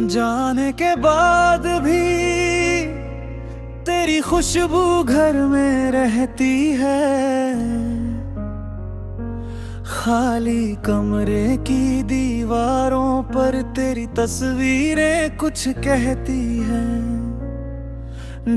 जाने के बाद भी तेरी खुशबू घर में रहती है। खाली कमरे की दीवारों पर तेरी तस्वीरें कुछ कहती हैं।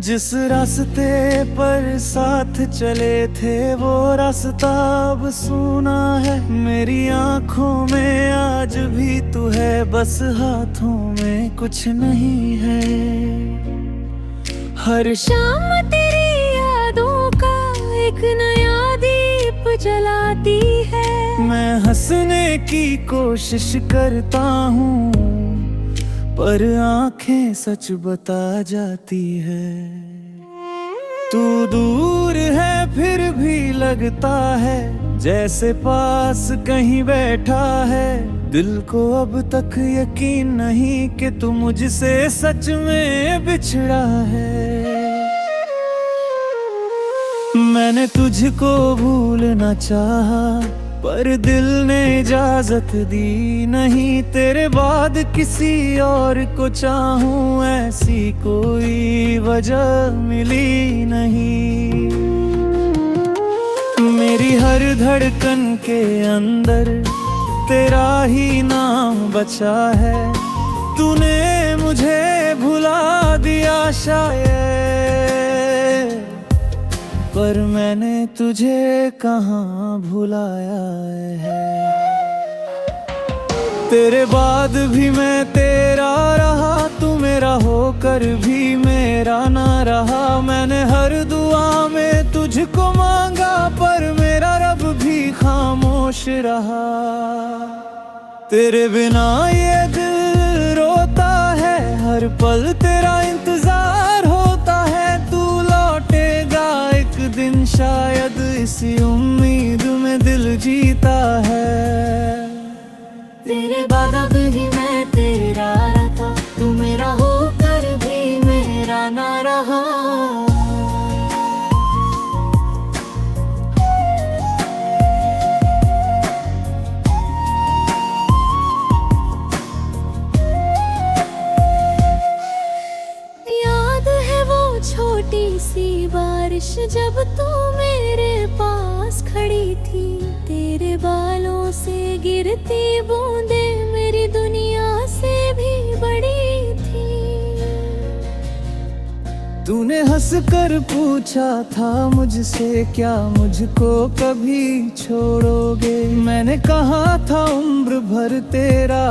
जिस रास्ते पर साथ चले थे वो रास्ता अब सूना है। मेरी आंखों में आज भी तू है, बस हाथों में कुछ नहीं है। हर शाम तेरी यादों का एक नया दीप जलाती है। मैं हंसने की कोशिश करता हूँ पर आंखें सच बता जाती है। तू दूर है फिर भी लगता है जैसे पास कहीं बैठा है। दिल को अब तक यकीन नहीं कि तू मुझसे सच में बिछड़ा है। मैंने तुझको भूलना चाहा पर दिल ने इजाजत दी नहीं। तेरे बाद किसी और को चाहूं ऐसी कोई वजह मिली नहीं। मेरी हर धड़कन के अंदर तेरा ही नाम बचा है। तूने मुझे भुला दिया शायद, पर मैंने तुझे कहाँ भुलाया है। तेरे बाद भी मैं तेरा रहा, तू मेरा होकर भी मेरा ना रहा। मैंने हर दुआ में तुझको मांगा पर मेरा रब भी खामोश रहा। तेरे बिना ये दिल रोता है, हर पल तेरा इंतजार होता है। तू लौटेगा एक दिन शायद, इसी उम्मीद में दिल जीता है। तेरे बाद अब भी मैं तेरा था, तू मेरा होकर भी मेरा ना रहा। याद है वो छोटी सी बारिश जब तू मेरे पास खड़ी थी। तेरे बालों से गिरती बूंदें मेरी दुनिया से भी बड़ी थी। तूने हंसकर पूछा था मुझसे क्या मुझको कभी छोड़ोगे। मैंने कहा था उम्र भर तेरा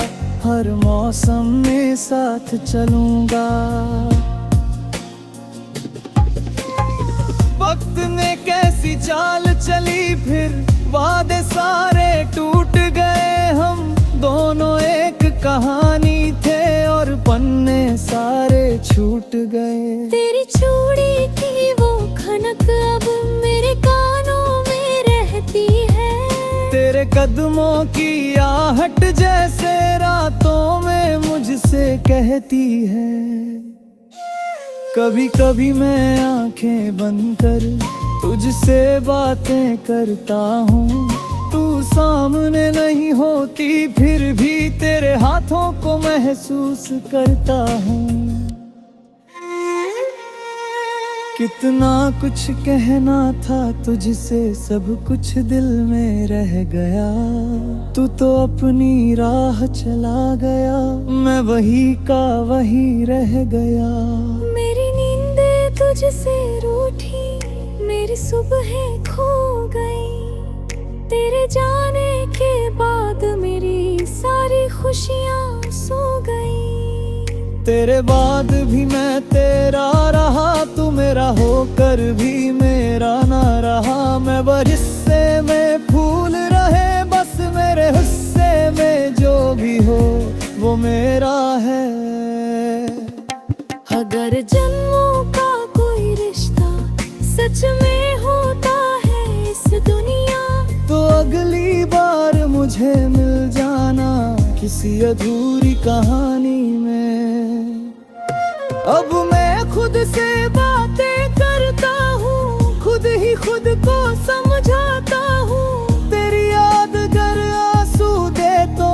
हर मौसम में साथ चलूंगा। वक्त ने कैसी चाल चली फिर वादे सारे टूट गए। हम दोनों एक कहानी थे और पन्ने सारे छूट गए। तेरी चूड़ी की वो खनक अब मेरे कानों में रहती है। तेरे कदमों की आहट जैसे रातों में मुझसे कहती है। कभी कभी मैं आंखें बंद कर तुझसे बातें करता हूँ। तू सामने नहीं होती फिर भी तेरे हाथों को महसूस करता हूँ। कितना कुछ कहना था तुझसे, सब कुछ दिल में रह गया। तू तो अपनी राह चला गया, मैं वही का वही रह गया। मेरी नींदें तुझसे रूठी, मेरी सुबहें खो गई। तेरे जाने के बाद मेरी सारी खुशियाँ सो गई। तेरे बाद भी मैं तेरा रहा, तू मेरा होकर भी मेरा ना रहा। मैं बरसे में फूल रहे, बस मेरे हिस्से में जो भी हो वो मेरा है। अगर जन्मों का कोई रिश्ता सच में होता है इस दुनिया, तो अगली बार मुझे मिल जाना किसी अधूरी कहानी में। अब मैं खुद से बातें करता हूँ, खुद ही खुद को समझाता हूँ। तेरी याद अगर आंसू दे तो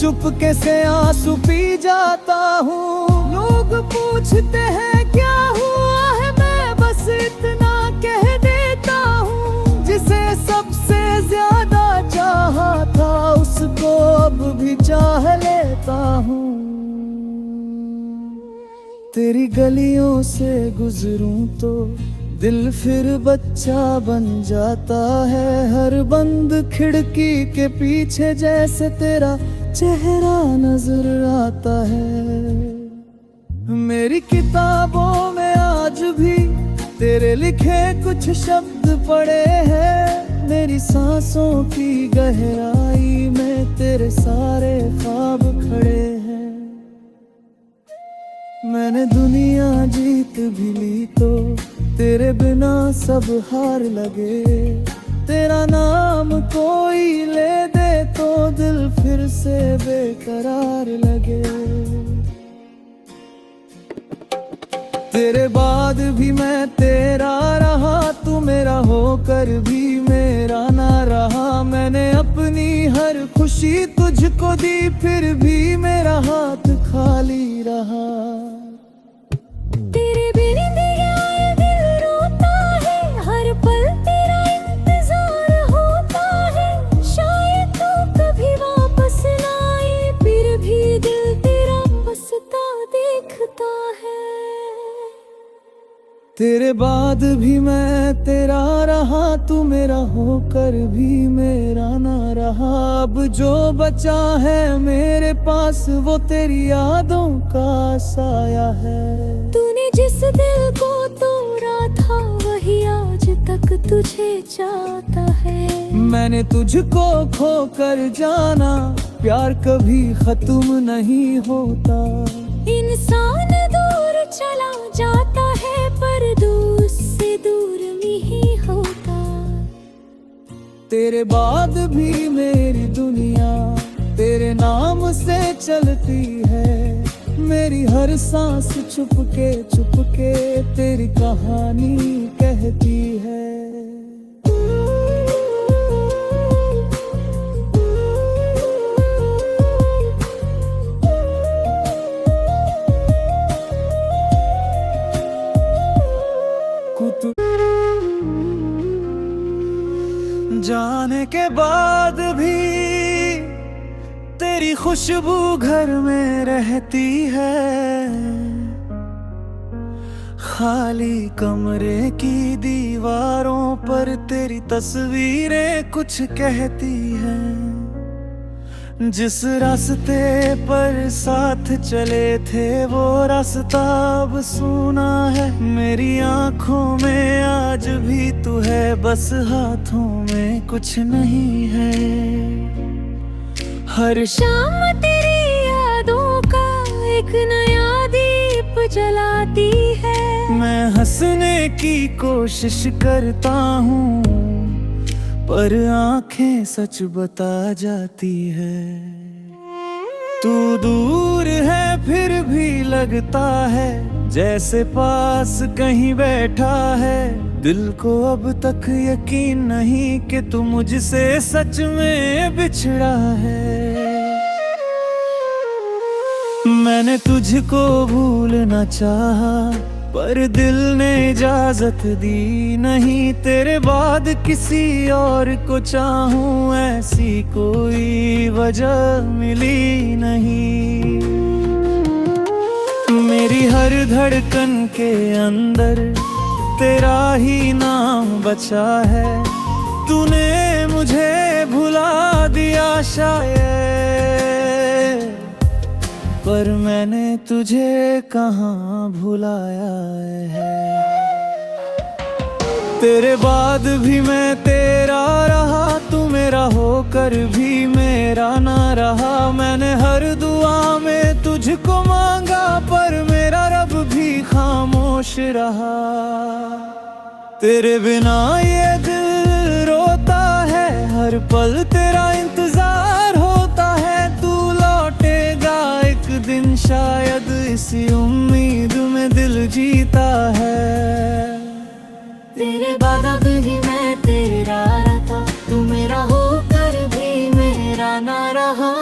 चुपके से आंसू पी जाता हूँ। लोग पूछते हैं क्या हुआ है, मैं बस इतना कह देता हूँ। जिसे सबसे ज्यादा चाहा था उसको अब भी चाह लेता हूँ। तेरी गलियों से गुजरूं तो दिल फिर बच्चा बन जाता है। हर बंद खिड़की के पीछे जैसे तेरा चेहरा नजर आता है। मेरी किताबों में आज भी तेरे लिखे कुछ शब्द पड़े हैं। मेरी सांसों की गहराई में तेरे सारे ख्वाब खड़े हैं। मैंने दुनिया जीत भी ली तो तेरे बिना सब हार लगे। तेरा नाम कोई ले दे तो दिल फिर से बेकरार लगे। तेरे बाद भी मैं तेरा रहा, तू मेरा होकर भी मेरा ना रहा। मैंने अपनी हर खुशी तुझको दी, फिर भी मेरा हाथ खाली रहा। तेरे बिन दिया दिल रोता है, हर पल तेरा इंतजार होता है। शायद तू कभी वापस ना आए, फिर भी दिल तेरा बसता देखता है। तेरे बाद भी मैं तेरा रहा, तू मेरा होकर भी मेरा ना रहा। अब जो बचा है मेरे पास वो तेरी यादों का साया है। तूने जिस दिल को तोड़ा था वही आज तक तुझे चाहता है। मैंने तुझको खोकर जाना, प्यार कभी खत्म नहीं होता। इंसान दूर चला जाता है पर दूर से दूर नहीं होता। तेरे बाद भी मेरी दुनिया तेरे नाम से चलती है। मेरी हर सांस चुपके चुपके तेरी कहानी कहती है। जाने के बाद भी तेरी खुशबू घर में रहती है। खाली कमरे की दीवारों पर तेरी तस्वीरें कुछ कहती हैं। जिस रास्ते पर साथ चले थे वो रास्ता अब सूना है। मेरी आंखों में आज भी तू है, बस हाथों में कुछ नहीं है। हर शाम तेरी यादों का एक नया दीप जलाती है। मैं हंसने की कोशिश करता हूँ पर आंखें सच बता जाती है। तू दूर है फिर भी लगता है जैसे पास कहीं बैठा है। दिल को अब तक यकीन नहीं कि तू मुझसे सच में बिछड़ा है। मैंने तुझको भूलना चाहा पर दिल ने इजाजत दी नहीं। तेरे बाद किसी और को चाहूं ऐसी कोई वजह मिली नहीं। मेरी हर धड़कन के अंदर तेरा ही नाम बचा है। तूने मुझे भुला दिया शायद, पर मैंने तुझे कहाँ भुलाया है। तेरे बाद भी मैं तेरा रहा, तू मेरा होकर भी मेरा ना रहा। मैंने हर दुआ में तुझको मांगा पर मेरा रब भी खामोश रहा। तेरे बिना ये दिल रोता है, हर पल तेरा इंतजार होता है। तू लौटेगा एक दिन शायद, इसी उम्मीद में दिल जीता है। तेरे बाद भी मैं तेरा रहा, तू मेरा होकर भी मेरा ना रहा।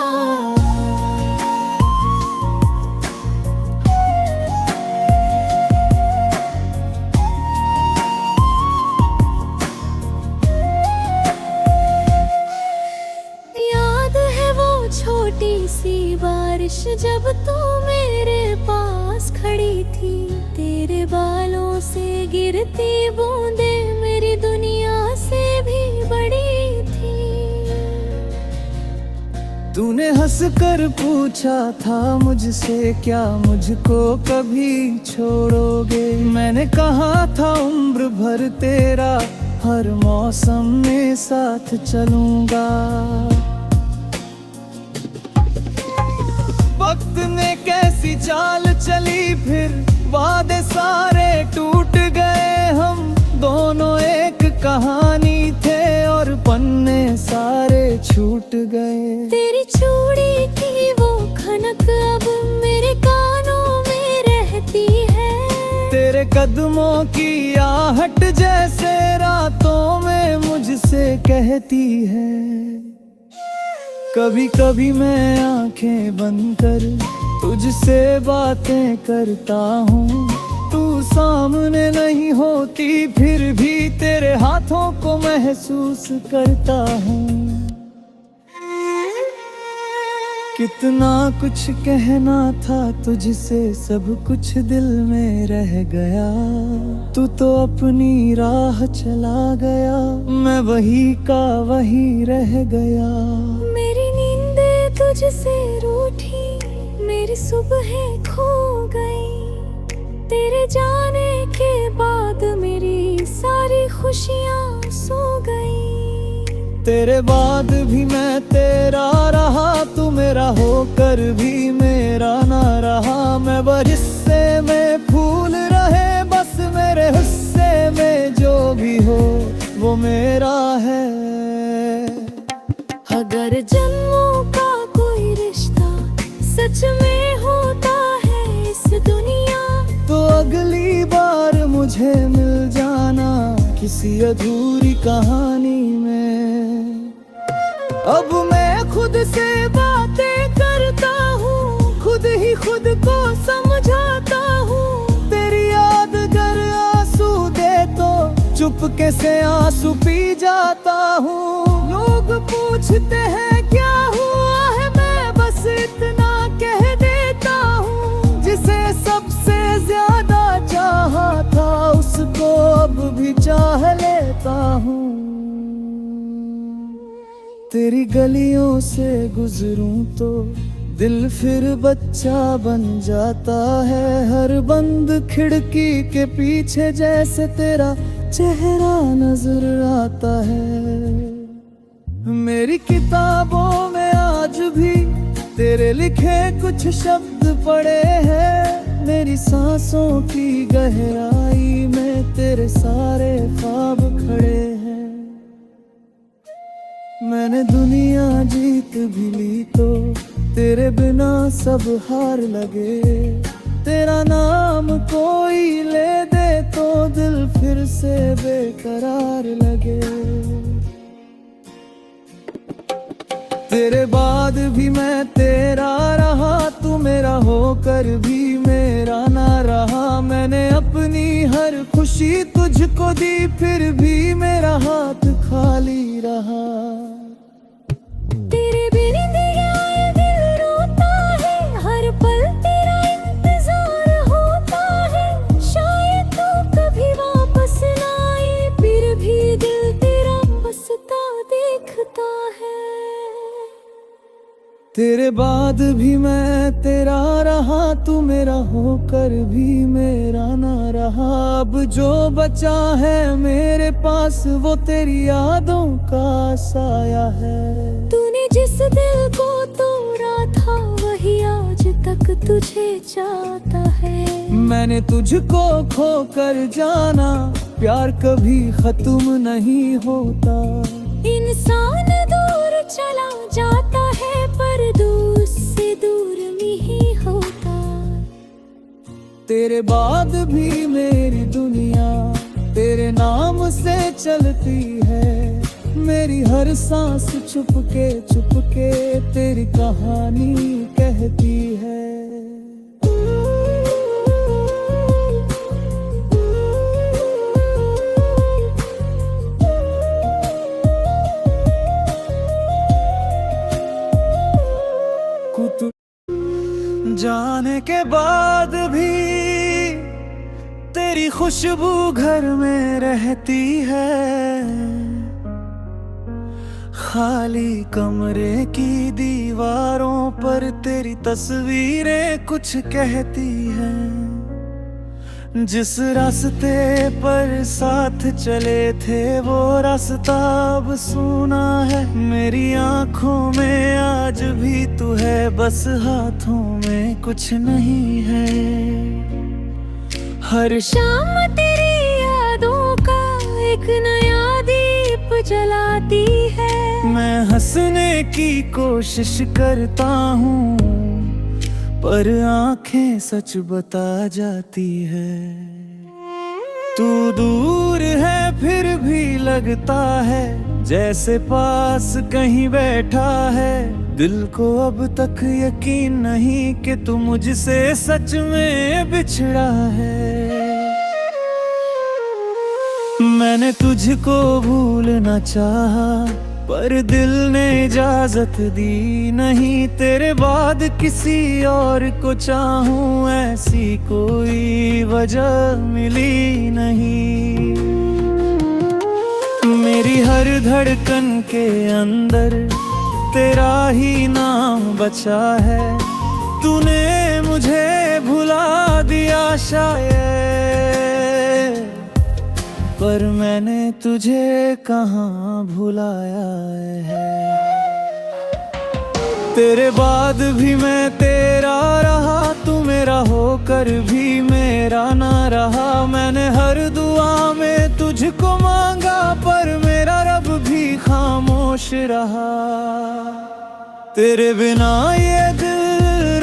छोटी सी बारिश जब तू मेरे पास खड़ी थी, तेरे बालों से गिरती बूंदे मेरी दुनिया से भी बड़ी थी। तूने हंस कर पूछा था मुझसे, क्या मुझको कभी छोड़ोगे? मैंने कहा था उम्र भर तेरा हर मौसम में साथ चलूंगा। वक्त ने कैसी चाल चली, फिर वादे सारे टूट गए। हम दोनों एक कहानी थे और पन्ने सारे छूट गए। तेरी चूड़ी की वो खनक अब मेरे कानों में रहती है, तेरे कदमों की आहट जैसे रातों में मुझसे कहती है। कभी कभी मैं आंखें बंद कर तुझसे बातें करता हूँ, तू सामने नहीं होती फिर भी तेरे हाथों को महसूस करता हूँ। कितना कुछ कहना था तुझसे, सब कुछ दिल में रह गया। तू तो अपनी राह चला गया, मैं वही का वही रह गया। मेरी नींदें तुझसे रूठी, मेरी सुबहें खो गई। तेरे जाने के बाद मेरी सारी खुशियाँ सो गई। तेरे बाद भी मैं तेरा रहा, तू मेरा होकर भी मेरा ना रहा। मैं बरसे में फूल रहे, बस मेरे हिस्से में जो भी हो वो मेरा है। अगर जन्मों का कोई रिश्ता सच में होता है इस दुनिया, तो अगली बार मुझे मिल जाना किसी अधूरी कहानी में। अब मैं खुद से बातें करता हूँ, खुद ही खुद को समझाता हूँ। तेरी याद अगर आंसू दे तो चुपके से आंसू पी जाता हूँ। लोग पूछते हैं क्या हुआ है, मैं बस इतना कह देता हूँ। जिसे सबसे ज्यादा चाहा था उसको अब भी चाह लेता हूँ। तेरी गलियों से गुजरूं तो दिल फिर बच्चा बन जाता है। हर बंद खिड़की के पीछे जैसे तेरा चेहरा नजर आता है। मेरी किताबों में आज भी तेरे लिखे कुछ शब्द पड़े हैं। मेरी सांसों की गहराई में तेरे सारे ख्वाब खड़े हैं। मैंने दुनिया जीत भी ली तो तेरे बिना सब हार लगे। तेरा नाम कोई ले दे तो दिल फिर से बेकरार लगे। तेरे बाद भी मैं तेरा रहा, तू मेरा होकर भी मेरा ना रहा। मैंने अपनी हर खुशी तुझको दी फिर भी मेरा हाथ खाली रहा। तेरे बिन दिया दिल रोता है, हर पल तेरा इंतजार होता है। शायद तू कभी वापस ना आए, फिर भी दिल तेरा बसता देखता है। तेरे बाद भी मैं तेरा रहा, तू मेरा होकर भी मेरा ना रहा। अब जो बचा है मेरे पास वो तेरी यादों का साया है। तूने जिस दिल को तोड़ा था वही आज तक तुझे चाहता है। मैंने तुझको खोकर जाना, प्यार कभी खत्म नहीं होता। इंसान दूर चला जाता है पर दूर से दूर नहीं होता। तेरे बाद भी मेरी दुनिया तेरे नाम से चलती है। मेरी हर सांस चुपके चुपके तेरी कहानी कहती है। देखूं तू जाने के बाद भी तेरी खुशबू घर में रहती है। खाली कमरे की दीवारों पर तेरी तस्वीरें कुछ कहती हैं। जिस रास्ते पर साथ चले थे वो रास्ता अब सूना है। मेरी आंखों में आज भी तू है, बस हाथों में कुछ नहीं है। हर शाम तेरी यादों का एक नया दीप जलाती है। मैं हंसने की कोशिश करता हूँ पर आंखें सच बता जाती है। तू दूर है फिर भी लगता है जैसे पास कहीं बैठा है। दिल को अब तक यकीन नहीं कि तू मुझसे सच में बिछड़ा है। मैंने तुझको भूलना चाहा पर दिल ने इजाजत दी नहीं। तेरे बाद किसी और को चाहूं ऐसी कोई वजह मिली नहीं। मेरी हर धड़कन के अंदर तेरा ही नाम बचा है। तूने मुझे भुला दिया शायद पर मैंने तुझे कहाँ भुलाया है। तेरे बाद भी मैं तेरा रहा, तू मेरा होकर भी मेरा ना रहा। मैंने हर दुआ में तुझको मांगा पर मेरा रब भी खामोश रहा। तेरे बिना ये दिल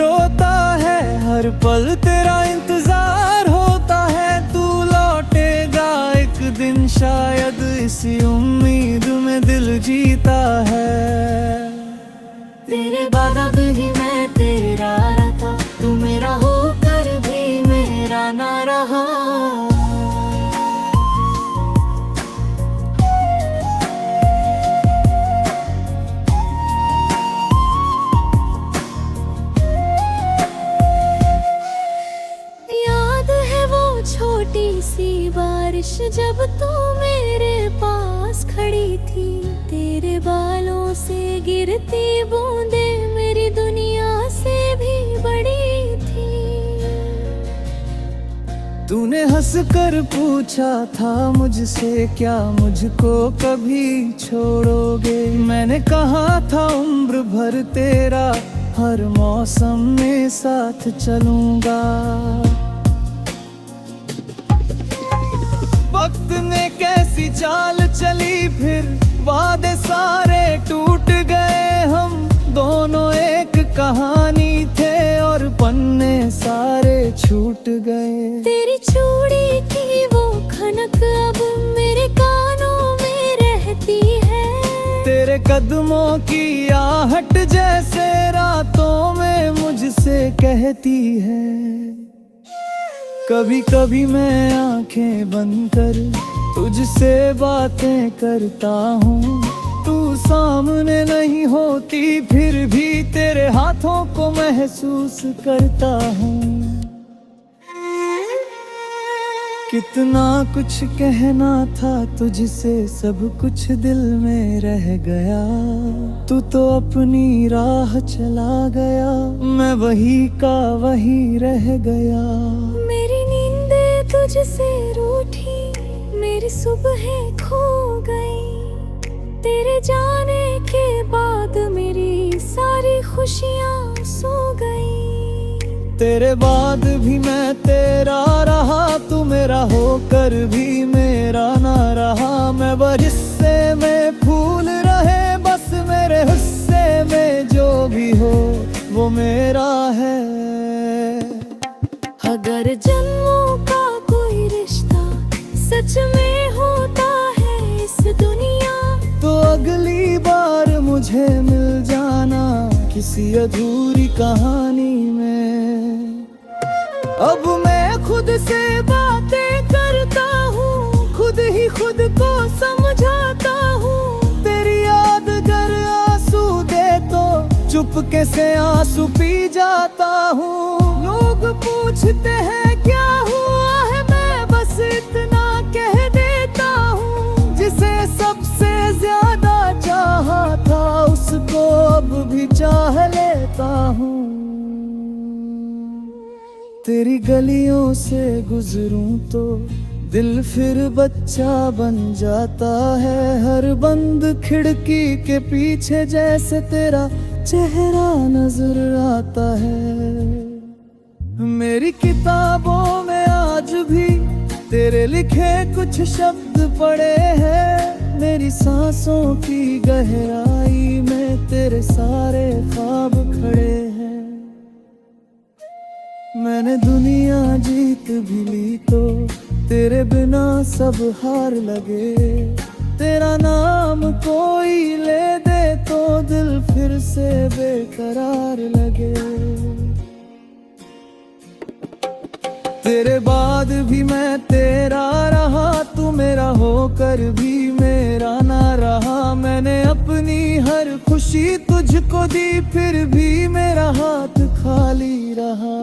रोता है, हर पल तेरा इंतजार होता है। तू लौटेगा एक दिन शायद, इसी उम्मीद में दिल जीता है। तेरे बाद अब भी मैं तेरा रहा, तू मेरा होकर भी मेरा ना रहा। याद है वो छोटी सी बारिश जब तू मेरे पास खड़ी थी। तेरे बालों से गिरती बूंदे मेरी दुनिया से भी बड़ी थी। तूने हंसकर पूछा था मुझसे क्या मुझको कभी छोड़ोगे। मैंने कहा था उम्र भर तेरा हर मौसम में साथ चलूंगा। वक्त ने कैसी चाल चली फिर वादे सारे टूट गए। हम दोनों एक कहानी थे और पन्ने सारे छूट गए। तेरी चूड़ी की वो खनक अब मेरे कानों में रहती है। तेरे कदमों की आहट जैसे रातों में मुझसे कहती है। कभी कभी मैं आंखें बंद कर तुझसे बातें करता हूँ। तू सामने नहीं होती फिर भी तेरे हाथों को महसूस करता हूँ। कितना कुछ कहना था तुझसे, सब कुछ दिल में रह गया। तू तो अपनी राह चला गया, मैं वही का वही रह गया। मेरी नींदें तुझसे रूठी, मेरी सुबहें खो गई। तेरे जाने के बाद मेरी सारी खुशियाँ सो गई। तेरे बाद भी मैं तेरा रहा, तू मेरा होकर भी मेरा ना रहा। मैं बरिस्से में फूल रहे, बस मेरे हिस्से में जो भी हो वो मेरा है। अगर जन्मों का कोई रिश्ता सच में होता है इस दुनिया, तो अगली बार मुझे मिल जाना किसी अधूरी कहानी में। अब मैं खुद से बातें करता हूँ, खुद ही खुद को समझाता हूँ। तेरी याद अगर आंसू दे तो चुपके से आंसू पी जाता हूँ। लोग पूछते हैं क्या हुआ है, मैं बस इतना कह देता हूँ। जिसे सबसे ज्यादा चाहा था उसको अब भी चाह लेता हूँ। तेरी गलियों से गुजरूं तो दिल फिर बच्चा बन जाता है। हर बंद खिड़की के पीछे जैसे तेरा चेहरा नजर आता है। मेरी किताबों में आज भी तेरे लिखे कुछ शब्द पड़े हैं। मेरी सांसों की गहराई में तेरे सारे ख्वाब खड़े हैं। मैंने दुनिया जीत भी ली तो तेरे बिना सब हार लगे। तेरा नाम कोई ले दे तो दिल फिर से बेकरार लगे। तेरे बाद भी मैं तेरा रहा, तू मेरा होकर भी मेरा ना रहा। मैंने अपनी हर खुशी तुझको दी, फिर भी मेरा हाथ खाली रहा।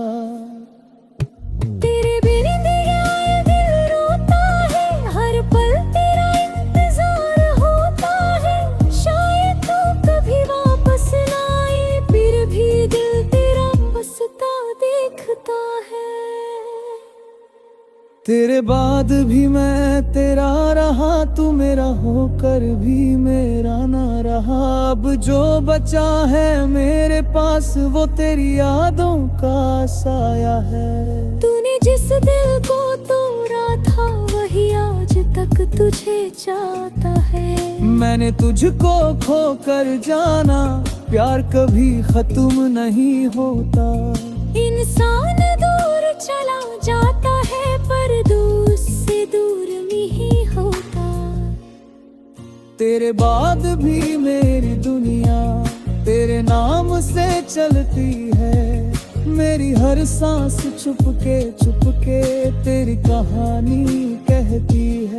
तेरे बिन दिया ये दिल रोता है, हर पल तेरा इंतजार होता है। शायद तू कभी वापस ना आए, फिर भी दिल तेरा बसता देखता है। तेरे बाद भी मैं तेरा रहा, तू मेरा होकर भी मेरा ना रहा। अब जो बचा है मेरे पास वो तेरी यादों का साया है। तूने जिस दिल को तोड़ा था वही आज तक तुझे चाहता है। मैंने तुझको खोकर जाना, प्यार कभी खत्म नहीं होता। इंसान दूर चला जाता है पर दूर से दूर नहीं होता। तेरे बाद भी मेरी दुनिया तेरे नाम से चलती है। मेरी हर सांस चुपके चुपके तेरी कहानी कहती है।